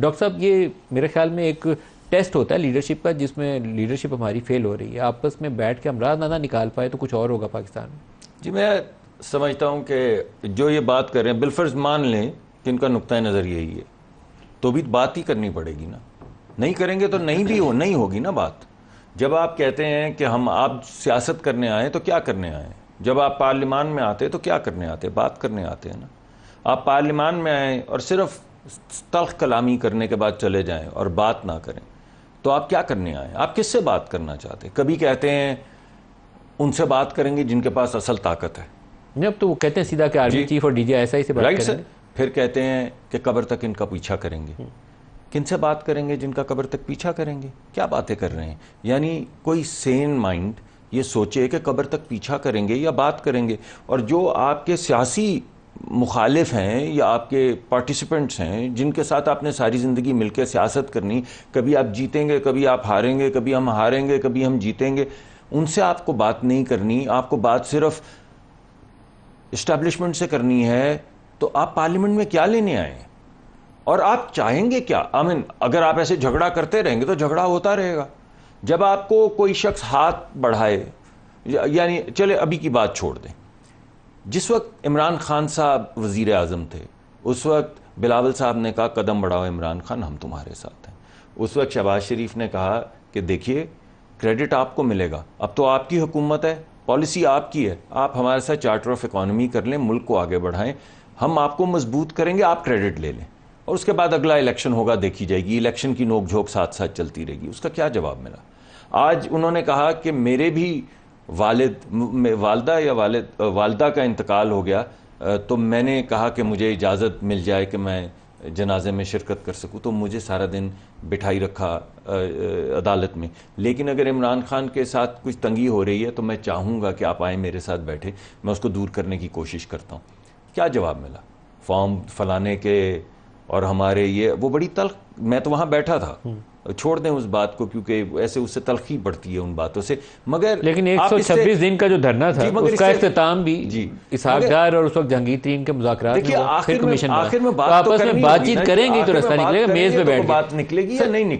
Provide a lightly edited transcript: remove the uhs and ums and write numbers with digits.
Doctor صاحب یہ میرے خیال میں ایک ٹیسٹ ہوتا ہے لیڈرشپ کا، جس میں لیڈرشپ ہماری فیل ہو رہی ہے، آپس میں بیٹھ کے ہم راز نہ نکال پائے تو کچھ اور ہوگا پاکستان میں۔ جی میں سمجھتا ہوں کہ جو یہ بات کر رہے ہیں بالفرض مان لیں کہ ان کا نقطہ نظر یہی ہے، تو بھی بات ہی کرنی پڑے گی نا، نہیں کریں گے تو نہیں ہوگی نا بات۔ جب آپ کہتے ہیں کہ آپ سیاست کرنے آئے تو کیا کرنے آئے، جب آپ پارلیمان میں آتے تو کیا کرنے آتے، بات کرنے آتے ہیں نا۔ آپ پارلیمان میں آئیں اور صرف تلخ کلامی کرنے کے بعد چلے جائیں اور بات نہ کریں تو آپ کیا کرنے آئے، آپ کس سے بات کرنا چاہتے ہیں؟ کبھی کہتے ہیں ان سے بات کریں گے جن کے پاس اصل طاقت ہے، نہیں اب تو وہ کہتے ہیں سیدھا کہ آرمی چیف اور ڈی جی ایس آئی سے بات رائٹ کریں سر، گے۔ پھر کہتے ہیں کہ قبر تک ان کا پیچھا کریں گے۔ کن سے بات کریں گے؟ جن کا قبر تک پیچھا کریں گے۔ کیا باتیں کر رہے ہیں؟ یعنی کوئی سین مائنڈ یہ سوچے کہ قبر تک پیچھا کریں گے یا بات کریں گے، اور جو آپ کے سیاسی مخالف ہیں یا آپ کے پارٹیسپنٹس ہیں جن کے ساتھ آپ نے ساری زندگی مل کے سیاست کرنی، کبھی آپ جیتیں گے، کبھی آپ ہاریں گے، کبھی ہم ہاریں گے، کبھی ہم جیتیں گے، ان سے آپ کو بات نہیں کرنی، آپ کو بات صرف اسٹیبلشمنٹ سے کرنی ہے، تو آپ پارلیمنٹ میں کیا لینے آئے ہیں؟ اور آپ چاہیں گے کیا؟ اگر آپ ایسے جھگڑا کرتے رہیں گے تو جھگڑا ہوتا رہے گا۔ جب آپ کو کوئی شخص ہاتھ بڑھائے، یعنی چلے ابھی کی بات چھوڑ دیں، جس وقت عمران خان صاحب وزیر اعظم تھے اس وقت بلاول صاحب نے کہا قدم بڑھاؤ عمران خان، ہم تمہارے ساتھ ہیں۔ اس وقت شہباز شریف نے کہا کہ دیکھیے کریڈٹ آپ کو ملے گا، اب تو آپ کی حکومت ہے، پالیسی آپ کی ہے، آپ ہمارے ساتھ چارٹر آف اکانومی کر لیں، ملک کو آگے بڑھائیں، ہم آپ کو مضبوط کریں گے، آپ کریڈٹ لے لیں، اور اس کے بعد اگلا الیکشن ہوگا، دیکھی جائے گی، الیکشن کی نوک جھوک ساتھ ساتھ چلتی رہے گی۔ اس کا کیا جواب ملا؟ آج انہوں نے کہا کہ میرے بھی والدہ کا انتقال ہو گیا، تو میں نے کہا کہ مجھے اجازت مل جائے کہ میں جنازے میں شرکت کر سکوں، تو مجھے سارا دن بٹھائی رکھا عدالت میں۔ لیکن اگر عمران خان کے ساتھ کچھ تنگی ہو رہی ہے تو میں چاہوں گا کہ آپ آئیں میرے ساتھ بیٹھے، میں اس کو دور کرنے کی کوشش کرتا ہوں۔ کیا جواب ملا؟ فارم فلانے کے اور ہمارے یہ وہ بڑی تلخ، میں تو وہاں بیٹھا تھا، چھوڑ دیں اس بات کو کیونکہ ایسے اس سے تلخی پڑتی ہے ان باتوں سے، مگر لیکن 126 دن کا جو دھرنا تھا اس کا اختتام بھی اسحاق ڈار اور اس وقت جہانگیر ترین کے مذاکرات میں ہوا، پھر کمیشن بنا، آخر میں آپس میں بات چیت کریں گے تو رستہ نکلے گا، میز پہ بیٹھ کے بات نکلے گی یا نہیں نکلے گی؟